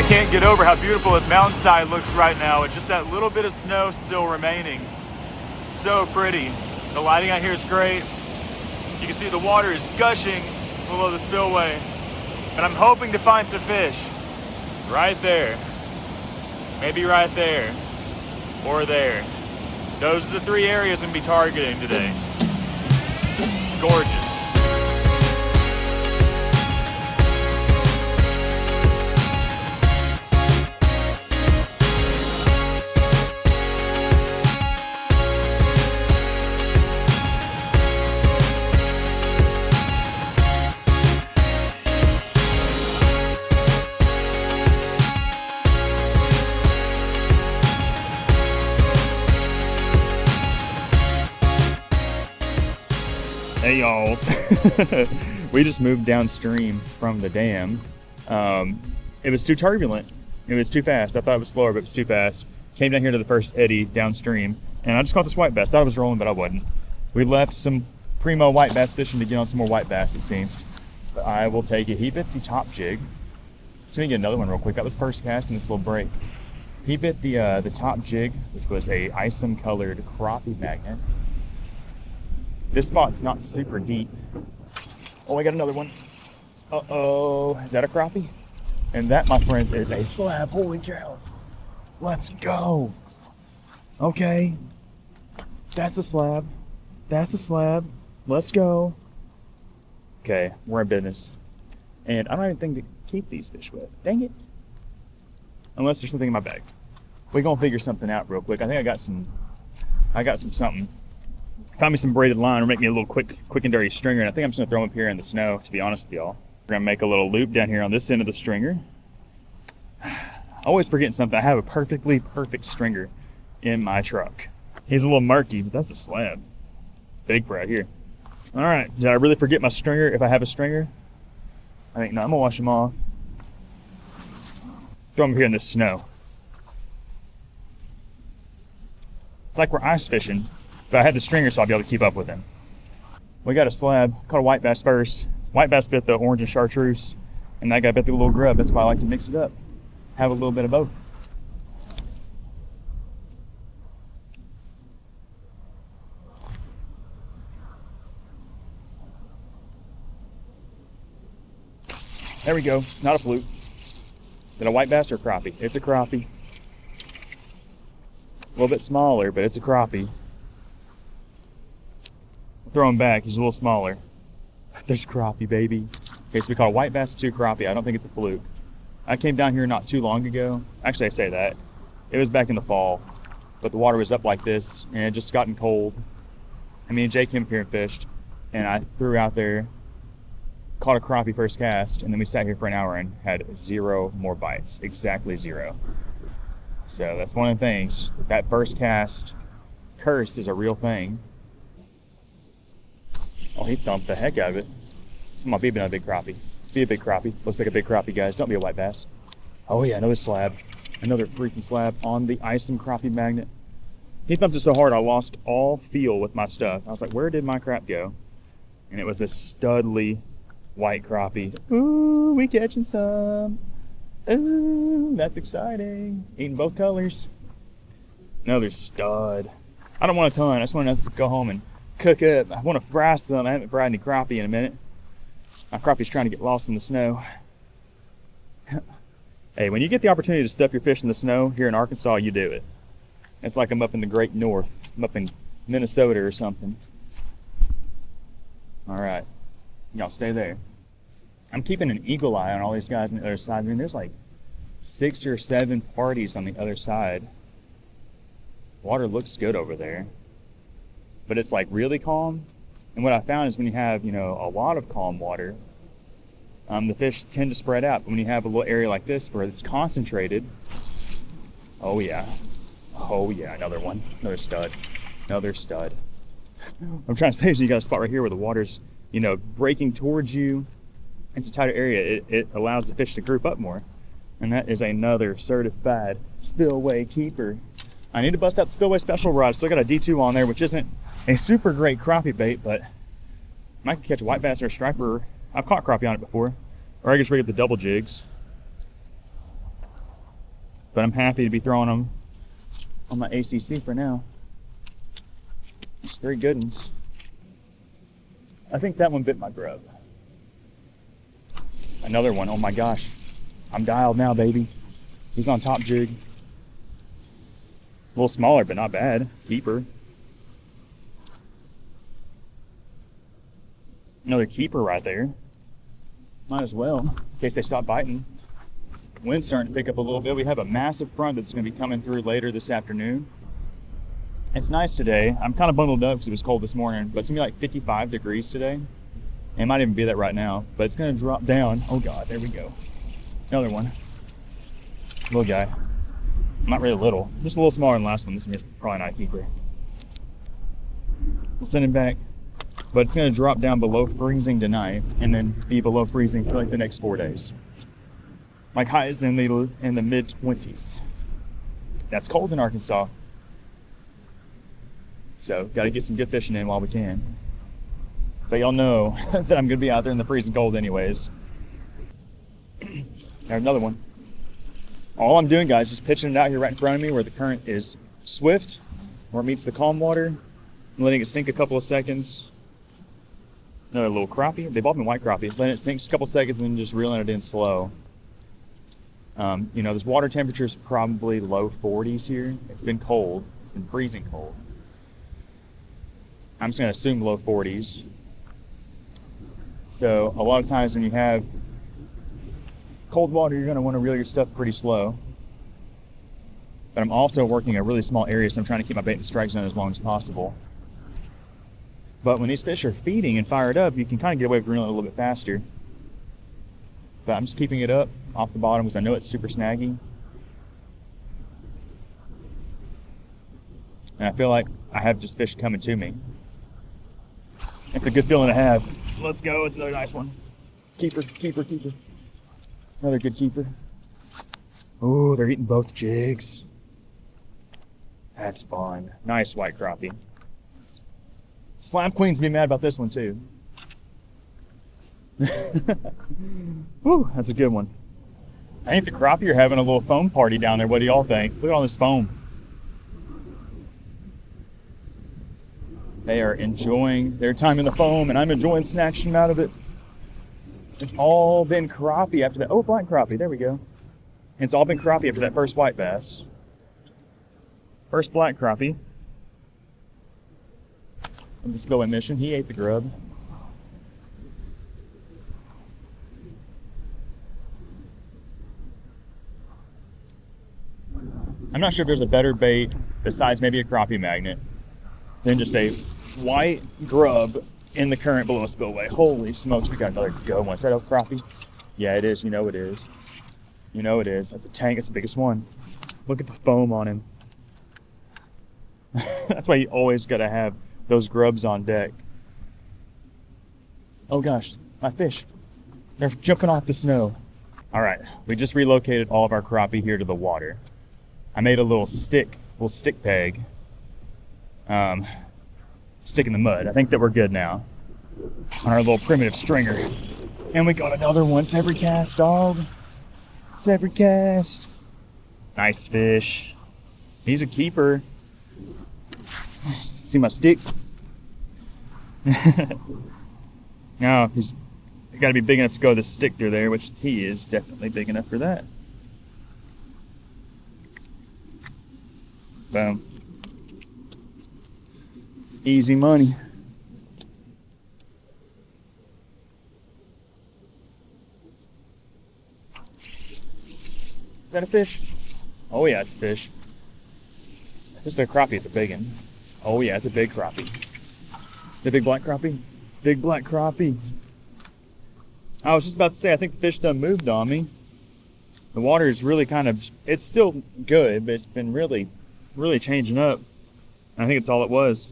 can't get over how beautiful this mountainside looks right now with just that little bit of snow still remaining. So pretty. The lighting out here is great. You can see the water is gushing below the spillway. And I'm hoping to find some fish right there. Maybe right there or there. Those are the three areas I'm gonna be targeting today. It's gorgeous. Hey y'all, we just moved downstream from the dam. It was too turbulent, it was too fast. I thought it was slower, but it was too fast. Came down here to the first eddy downstream, and I just caught this white bass. Thought I was rolling, but I wasn't. We left some primo white bass fishing to get on some more white bass, it seems. But I will take a heap at the top jig. So let me get another one real quick. That was first cast in this little break. Heap at the top jig, which was a isom colored crappie magnet. This spot's not super deep. Oh, I got another one. Uh-oh, is that a crappie? And that, my friends, is a slab. Holy cow. Let's go. Okay. That's a slab. That's a slab. Let's go. Okay, we're in business. And I don't have anything to keep these fish with. Dang it. Unless there's something in my bag. We're gonna figure something out real quick. I think I got some something. Found me some braided line, or make me a little quick and dirty stringer, and I think I'm just gonna throw them up here in the snow, to be honest with y'all. We're gonna make a little loop down here on this end of the stringer. Always forgetting something. I have a perfectly perfect stringer in my truck. He's a little murky, but that's a slab. It's big for out here. All right, did I really forget my stringer? If I have a stringer, I think no. I'm gonna wash them off. Throw them here in the snow. It's like we're ice fishing. But I had the stringer, so I'll be able to keep up with him. We got a slab. Caught a white bass first. White bass bit the orange and chartreuse, and that guy bit the little grub. That's why I like to mix it up. Have a little bit of both. There we go. Not a fluke. Is it a white bass or a crappie? It's a crappie. A little bit smaller, but it's a crappie. Throw him back, he's a little smaller. There's crappie, baby. Okay, so we caught a white bass, 2 crappie. I don't think it's a fluke. I came down here not too long ago. Actually, I say that. It was back in the fall, but the water was up like this, and it had just gotten cold. And me and Jake came up here and fished, and I threw out there, caught a crappie first cast, and then we sat here for an hour and had 0 more bites. Exactly 0. So that's one of the things. That first cast curse is a real thing. Oh, he thumped the heck out of it. Come on, be another big crappie. Be a big crappie. Looks like a big crappie, guys. Don't be a white bass. Oh yeah, another slab. Another freaking slab on the isom crappie magnet. He thumped it so hard I lost all feel with my stuff. I was like, where did my crap go? And it was a studly white crappie. Ooh, we catching some. Ooh, that's exciting. Eating both colors. Another stud. I don't want a ton. I just want to go home and cook up. I want to fry some. I haven't fried any crappie in a minute. My crappie's trying to get lost in the snow. Hey, when you get the opportunity to stuff your fish in the snow here in Arkansas, you do it. It's like I'm up in the great north. I'm up in Minnesota or something. All right, y'all stay there. I'm keeping an eagle eye on all these guys on the other side. I mean, there's like 6 or 7 parties on the other side. Water looks good over there, but it's like really calm. And what I found is when you have, you know, a lot of calm water, the fish tend to spread out. But when you have a little area like this where it's concentrated, oh yeah, another one, another stud, another stud. I'm trying to say is you got a spot right here where the water's, you know, breaking towards you. It's a tighter area. It allows the fish to group up more. And that is another certified spillway keeper. I need to bust out the spillway special rod. Still got a D2 on there, which isn't a super great crappie bait, but I might catch a white bass or a striper. I've caught crappie on it before. Or I can just rig up the double jigs. but I'm happy to be throwing them on my ACC for now. Just 3 good ones. I think that one bit my grub. Another one, oh my gosh. I'm dialed now, baby. He's on top jig. A little smaller, but not bad. Keeper. Another keeper right there. Might as well, in case they stop biting. Wind's starting to pick up a little bit. We have a massive front that's going to be coming through later this afternoon. It's nice today. I'm kind of bundled up because it was cold this morning, but it's going to be like 55 degrees today. It might even be that right now, but it's going to drop down. Oh God, there we go. Another one. Little guy. Not really little, just a little smaller than the last one. This one is probably not a keeper. We'll send him back, but it's going to drop down below freezing tonight and then be below freezing for like the next 4 days. Like highs in the mid-20s. That's cold in Arkansas. So got to get some good fishing in while we can. But y'all know that I'm going to be out there in the freezing cold anyways. There's another one. All I'm doing, guys, is pitching it out here right in front of me where the current is swift, where it meets the calm water. I'm letting it sink a couple of seconds. Another little crappie. They've all been white crappie. Letting it sink a couple seconds and just reeling it in slow. You know, this water temperature is probably low 40s here. It's been cold. It's been freezing cold. I'm just going to assume low 40s. So a lot of times when you have cold water, you're going to want to reel your stuff pretty slow. But I'm also working a really small area, so I'm trying to keep my bait in the strike zone as long as possible. But when these fish are feeding and fired up, you can kind of get away with reeling a little bit faster. But I'm just keeping it up off the bottom because I know it's super snaggy. And I feel like I have just fish coming to me. It's a good feeling to have. Let's go, it's another nice one. Keeper, keeper, keeper. Another good keeper. Oh, they're eating both jigs. That's fun. Nice white crappie. Slab Queen's be mad about this one too. Woo, that's a good one. I think the crappie are having a little foam party down there. What do y'all think? Look at all this foam. They are enjoying their time in the foam, and I'm enjoying snatching out of it. It's all been crappie after that. Oh, black crappie, there we go. It's all been crappie after that first white bass. First black crappie. Of the spillway mission, he ate the grub. I'm not sure if there's a better bait besides maybe a crappie magnet than just a white grub in the current below a spillway. Holy smokes, we got another good one. Is that a crappie? Yeah, it is. You know it is. You know it is. That's a tank. It's the biggest one. Look at the foam on him. That's why you always got to have those grubs on deck. Oh gosh, my fish. They're jumping off the snow. All right, we just relocated all of our crappie here to the water. I made a little stick peg. Stick in the mud. I think that we're good now on our little primitive stringer. And we got another one. It's every cast, dog. It's every cast. Nice fish. He's a keeper. See my stick? Now he's got to be big enough to go the stick through there, which he is definitely big enough for that. Boom. Easy money. Is that a fish? Oh yeah, it's a fish. This is a crappie, it's a big one. Oh yeah, it's a big crappie. The big black crappie? Big black crappie. I was just about to say, I think the fish done moved on me. The water is really kind of, it's still good, but it's been really changing up. I think it's all it was.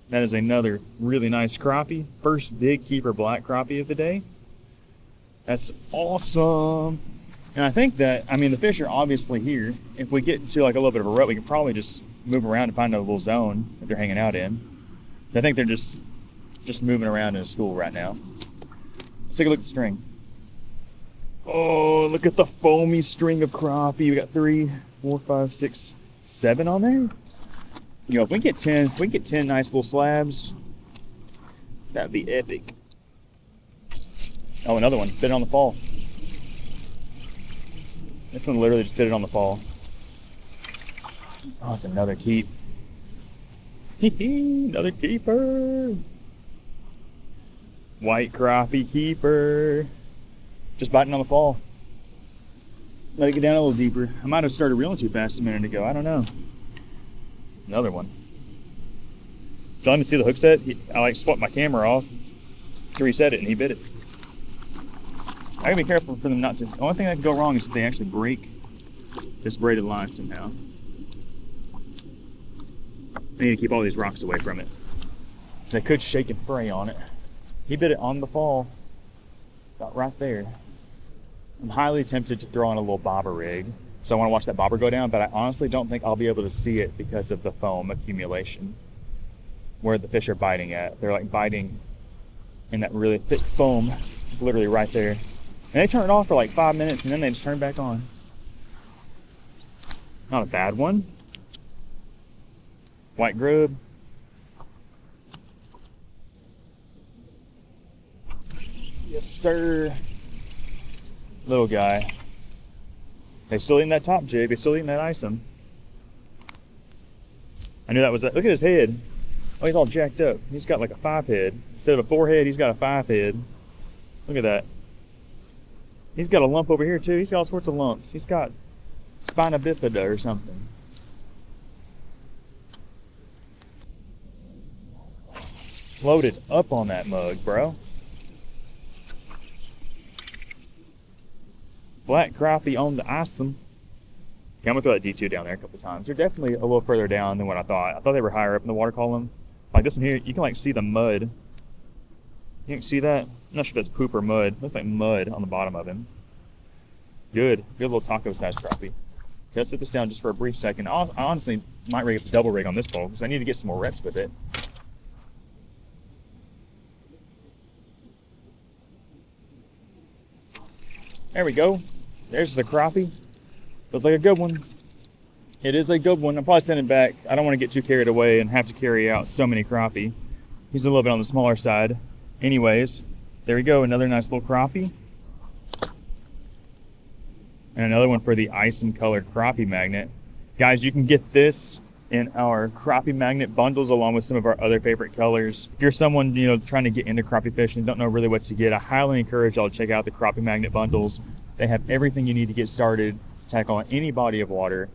That is another really nice crappie. First big keeper black crappie of the day. That's awesome. And I think that, I mean, the fish are obviously here. If we get into like a little bit of a rut, we can probably just move around and find a little zone that they're hanging out in. I think they're just moving around in a school right now. Let's take a look at the string. Oh, look at the foamy string of crappie. We got 3, 4, 5, 6, 7 on there. You know, if we get 10, if we get 10 nice little slabs, that'd be epic. Oh, another one. Bit it on the fall. This one literally just bit it on the fall. Oh, it's another keep. Another keeper. White crappie keeper. Just biting on the fall. Let it get down a little deeper. I might have started reeling too fast a minute ago. I don't know. Another one. Did you let me see the hook set? I like swapped my camera off to reset it and he bit it. I gotta be careful for them not to. The only thing that could go wrong is if they actually break this braided line somehow. I need to keep all these rocks away from it. They could shake and fray on it. He bit it on the fall. About right there. I'm highly tempted to throw on a little bobber rig. So I want to watch that bobber go down, but I honestly don't think I'll be able to see it because of the foam accumulation. Where the fish are biting at. They're like biting in that really thick foam. It's literally right there. And they turn it off for like 5 minutes and then they just turn it back on. Not a bad one. White grub. Yes, sir. Little guy. They still eating that top jig. They still eating that isom. I knew that was that. Look at his head. Oh, he's all jacked up. He's got like a 5 head. Instead of a 4 head, he's got a 5 head. Look at that. He's got a lump over here too. He's got all sorts of lumps. He's got spina bifida or something. Loaded up on that mug, bro. Black crappie on the isom. Yeah, I'm gonna throw that D2 down there a couple times. They're definitely a little further down than what I thought. I thought they were higher up in the water column. Like this one here, you can like see the mud. You can see that? I'm not sure if that's poop or mud. Looks like mud on the bottom of him. Good little taco sized crappie. Okay, let's sit this down just for a brief second. I honestly might rig a double rig on this pole because I need to get some more reps with it. There we go. There's a crappie. Looks like a good one. It is a good one. I'm probably sending it back. I don't want to get too carried away and have to carry out so many crappie. He's a little bit on the smaller side. Anyways, there we go. Another nice little crappie. And another one for the isom colored crappie magnet. Guys, you can get this in our crappie magnet bundles along with some of our other favorite colors. If you're someone, you know, trying to get into crappie fishing and don't know really what to get, I highly encourage y'all to check out the crappie magnet bundles. They have everything you need to get started to tackle on any body of water.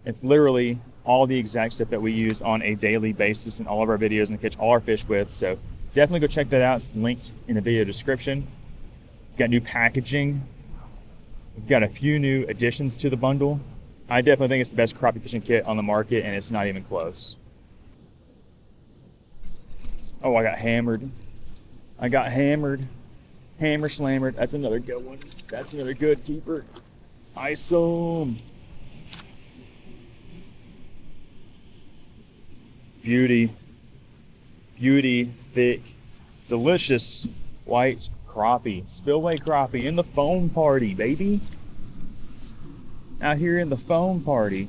It's literally all the exact stuff that we use on a daily basis in all of our videos and catch all our fish with. So definitely go check that out. It's linked in the video description. We've got new packaging. We've got a few new additions to the bundle. I definitely think it's the best crappie fishing kit on the market, and it's not even close. Oh, I got hammered. I got hammered. Hammer slammered. That's another good one. That's another good keeper. Isom. Beauty. Beauty, thick, delicious white crappie. Spillway crappie in the foam party, baby. Out here in the foam party.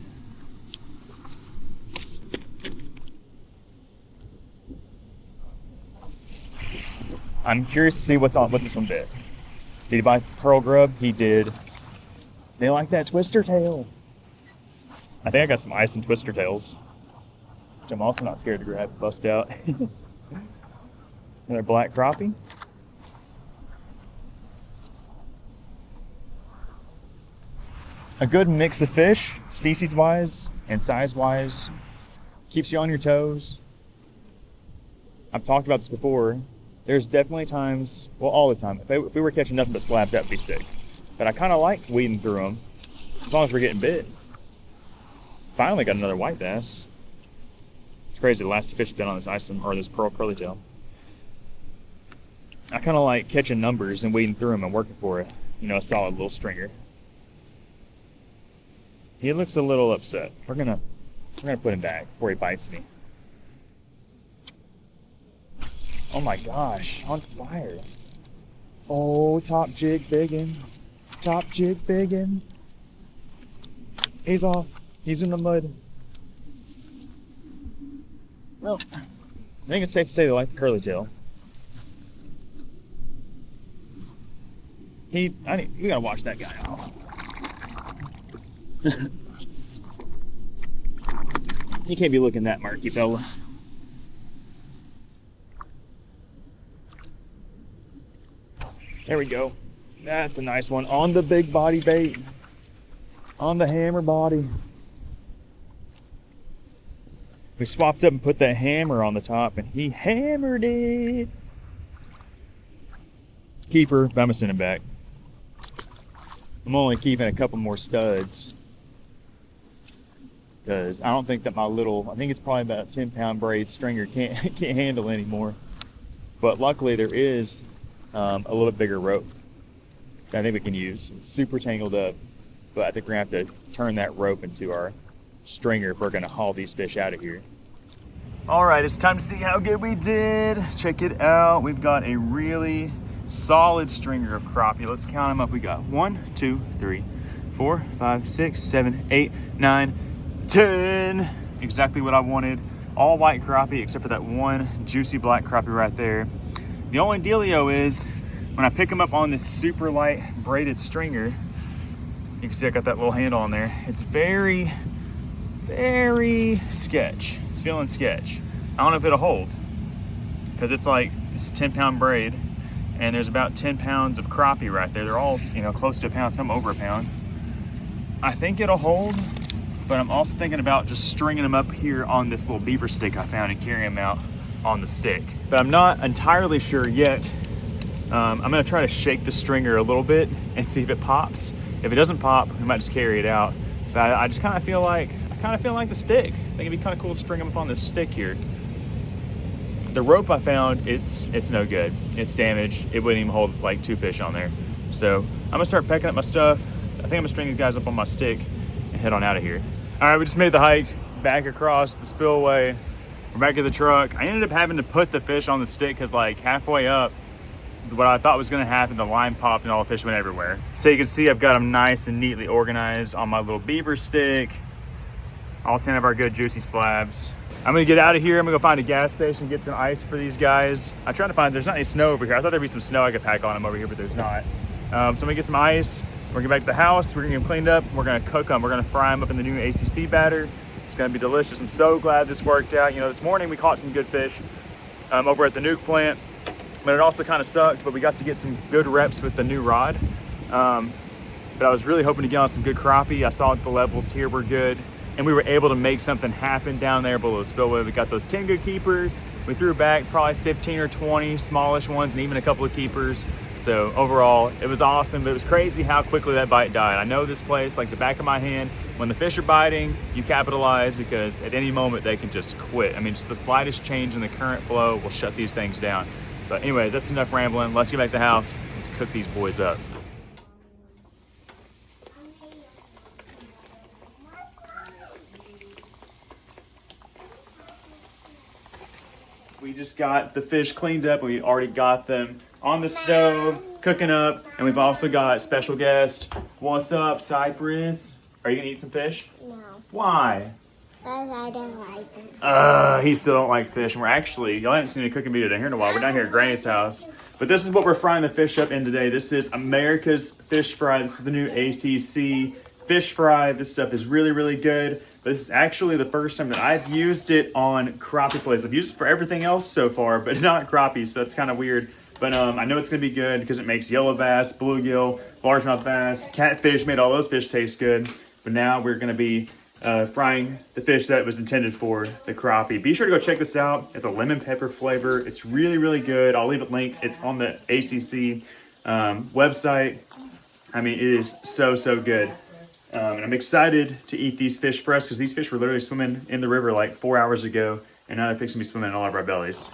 I'm curious to see what this one bit. Did he bite pearl grub? He did. They like that twister tail. I think I got some ice and twister tails, which I'm also not scared to grab, bust out. Another black crappie. A good mix of fish, species-wise and size-wise. Keeps you on your toes. I've talked about this before. There's definitely times, well, all the time, if we were catching nothing but slabs, that would be sick. But I kind of like weeding through them, as long as we're getting bit. Finally got another white bass. It's crazy, the last two fish have been on this isom, or this pearl curly tail. I kind of like catching numbers and weeding through them and working for it. You know, a solid little stringer. He looks a little upset. We're gonna put him back before he bites me. Oh my gosh, on fire. Oh, top jig biggin. Top jig biggin. He's off. He's in the mud. Well, I think it's safe to say they like the curly tail. We gotta watch that guy off. You can't be looking that murky, fella. There we go. That's a nice one on the big body bait. On the hammer body. We swapped up and put that hammer on the top and he hammered it. Keeper, but I'm gonna send him back. I'm only keeping a couple more studs because I don't think that my little, I think it's probably about a 10-pound braid stringer can't handle anymore. But luckily there is a little bit bigger rope that I think we can use. It's super tangled up, but I think we're gonna have to turn that rope into our stringer if we're gonna haul these fish out of here. All right, it's time to see how good we did. Check it out. We've got a really solid stringer of crappie. Let's count them up. We got 1, 2, 3, 4, 5, 6, 7, 8, 9, 10. Exactly what I wanted. All white crappie except for that one juicy black crappie right there. The only dealio is when I pick them up on this super light braided stringer, you can see I got that little handle on there. It's very, very sketch. It's feeling sketch. I don't know if it'll hold because it's like, it's a 10-pound braid and there's about 10 pounds of crappie right there. They're all, you know, close to a pound, some over a pound. I think it'll hold, but I'm also thinking about just stringing them up here on this little beaver stick I found and carrying them out on the stick. But I'm not entirely sure yet. I'm gonna try to shake the stringer a little bit and see if it pops. If it doesn't pop, we might just carry it out. But I just kind of feel like, the stick. I think it'd be kind of cool to string them up on this stick here. The rope I found, it's no good. It's damaged. It wouldn't even hold like 2 fish on there. So I'm gonna start packing up my stuff. I think I'm gonna string these guys up on my stick and head on out of here. All right, we just made the hike back across the spillway. We're back at the truck. I ended up having to put the fish on the stick because like halfway up, what I thought was gonna happen, the line popped and all the fish went everywhere. So you can see I've got them nice and neatly organized on my little beaver stick. All 10 of our good juicy slabs. I'm gonna get out of here. I'm gonna go find a gas station, get some ice for these guys. I'm trying to find, there's not any snow over here. I thought there'd be some snow I could pack on them over here, but there's not. So I'm gonna get some ice. We're gonna get back to the house. We're gonna get them cleaned up. We're gonna cook them. We're gonna fry them up in the new ACC batter. It's gonna be delicious. I'm so glad this worked out. You know, this morning we caught some good fish over at the nuke plant, but it also kind of sucked, but we got to get some good reps with the new rod. But I was really hoping to get on some good crappie. I saw the levels here were good, and we were able to make something happen down there below the spillway. We got those 10 good keepers. We threw back probably 15 or 20 smallish ones and even a couple of keepers. So overall, it was awesome, but it was crazy how quickly that bite died. I know this place like the back of my hand. When the fish are biting, you capitalize because at any moment they can just quit. I mean, just the slightest change in the current flow will shut these things down. But anyways, that's enough rambling. Let's get back to the house. Let's cook these boys up. We just got the fish cleaned up. We already got them on the stove, cooking up. And we've also got special guest. What's up, Cypress? Are you gonna eat some fish? No. Why? Because I don't like them. He still don't like fish. And we're actually, y'all haven't seen a cooking video down here in a while. We're down here at Granny's house. But this is what we're frying the fish up in today. This is America's Fish Fry. This is the new ACC Fish Fry. This stuff is really, really good. This is actually the first time that I've used it on crappie fillets. I've used it for everything else so far, but not crappie, so that's kind of weird. But I know it's going to be good because it makes yellow bass, bluegill, largemouth bass, catfish, made all those fish taste good. But now we're going to be frying the fish that it was intended for, the crappie. Be sure to go check this out. It's a lemon pepper flavor. It's really, really good. I'll leave it linked. It's on the ACC website. I mean, it is so, so good. And I'm excited to eat these fish fresh because these fish were literally swimming in the river like 4 hours ago, and now they're fixing to be swimming in all of our bellies.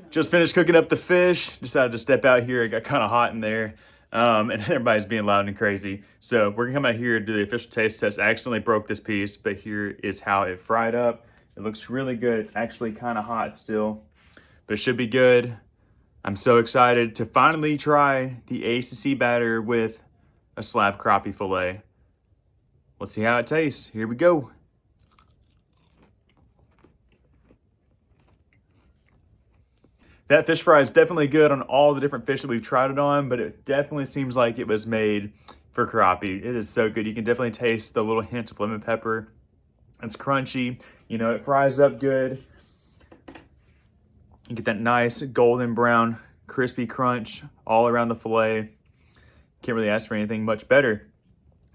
Just finished cooking up the fish. Decided to step out here. It got kind of hot in there, and everybody's being loud and crazy. So we're gonna come out here and do the official taste test. I accidentally broke this piece, but here is how it fried up. It looks really good. It's actually kind of hot still, but it should be good. I'm so excited to finally try the ACC batter with a slab crappie fillet. Let's see how it tastes. Here we go. That fish fry is definitely good on all the different fish that we've tried it on, but it definitely seems like it was made for crappie. It is so good. You can definitely taste the little hint of lemon pepper. It's crunchy. You know, it fries up good. You get that nice golden brown, crispy crunch all around the fillet. Can't really ask for anything much better.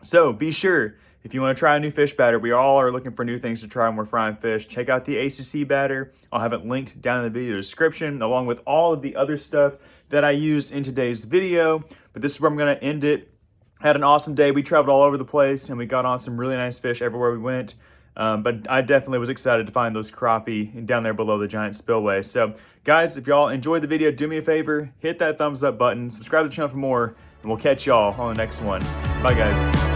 So be sure, if you want to try a new fish batter, we all are looking for new things to try when we're frying fish. Check out the ACC batter. I'll have it linked down in the video description, along with all of the other stuff that I used in today's video. But this is where I'm going to end it. Had an awesome day. We traveled all over the place, and we got on some really nice fish everywhere we went. But I definitely was excited to find those crappie down there below the giant spillway. So guys, if y'all enjoyed the video, do me a favor, hit that thumbs up button, subscribe to the channel for more, and we'll catch y'all on the next one. Bye guys.